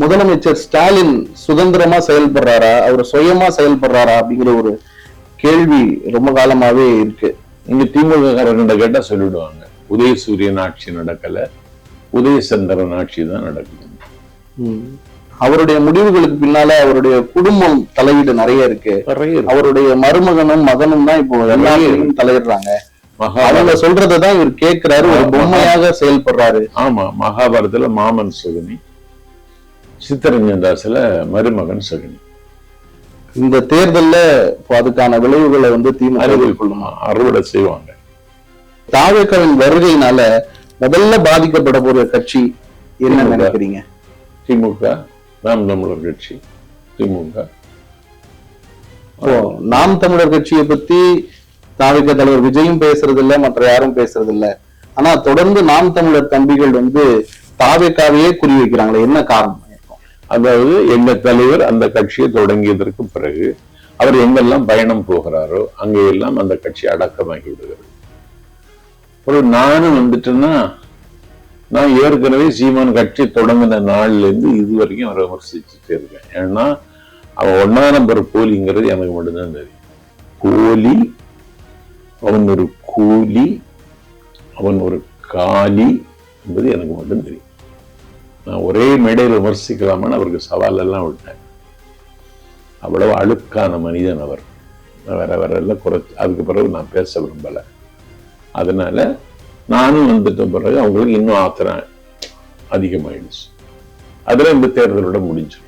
முதலமைச்சர் ஸ்டாலின் சுதந்திரமா செயல்படுறாரா, அவர் சுயமா செயல்படுறாரா அப்படிங்கிற ஒரு கேள்வி ரொம்ப காலமாவே இருக்கு. இங்க திமுக காரர்கிட்ட கேட்டா சொல்லிடுவாங்க, உதயசூரியன் ஆட்சி நடக்கல, உதயசந்திரன் ஆட்சி தான் நடக்குது. அவருடைய முடிவுகளுக்கு பின்னால அவருடைய குடும்பம் தலையீடு நிறைய இருக்கு. அவருடைய மருமகனும் மகனும் தான் இப்போ எல்லாத்தையும் தலையிடுறாங்க. அவங்க சொல்றதான் இவர் கேட்கிறாரு, ஒரு பொம்மையாக செயல்படுறாரு. ஆமா, மகாபாரதத்துல மாமன் சகுனி, சித்தரஞ்சன் தாஸ்ல மருமகன் சகுனி. இந்த தேர்தல்ல அதுக்கான விளைவுகளை திமுக அறுவடை செய்வாங்க. தாவேக்காவின் வருகையினால முதல்ல பாதிக்கப்பட போற கட்சி என்ன நினைக்கிறீங்க? திமுக, நாம் தமிழர் கட்சி. திமுக, நாம் தமிழர் கட்சியை பத்தி தாவேக்கா தலைவர் விஜயும் பேசுறது இல்ல, மற்ற யாரும் பேசுறது இல்ல. ஆனா தொடர்ந்து நாம் தமிழர் தம்பிகள் தாவேக்காவையே குறி வைக்கிறாங்களே, என்ன காரணம்? அதாவது எங்க தலைவர் அந்த கட்சியை தொடங்கியதற்கு பிறகு அவர் எங்கெல்லாம் பயணம் போகிறாரோ அங்கெல்லாம் அந்த கட்சி அடக்கமாகி விடுகிறது. ஒரு நானும் வந்துட்டேன்னா, நான் ஏற்கனவே சீமான் கட்சி தொடங்கின நாள்ல இருந்து இது வரைக்கும் அவரை விமர்சிச்சுட்டே இருக்கேன். ஏன்னா அவன் 1ஆம் நம்பர் போலிங்கிறது எனக்கு மட்டும்தான் தெரியும். போலி, அவன் ஒரு கூலி, அவன் ஒரு காலி என்பது எனக்கு மட்டும் தெரியும். நான் ஒரே மேடையில் விமர்சிக்கலாமான்னு அவருக்கு சவால் எல்லாம் விட்டேன். அவ்வளவு அழுக்கான மனிதன் அவர். வேற வேற எல்லாம் குறைச்சி அதுக்கு பிறகு நான் பேச விரும்பல. அதனால நானும் வந்துட்ட பிறகு அவங்களுக்கு இன்னும் ஆத்திரம் அதிகமாயிடுச்சு. அதுல இந்த தேர்தலோட முடிஞ்சிடும்.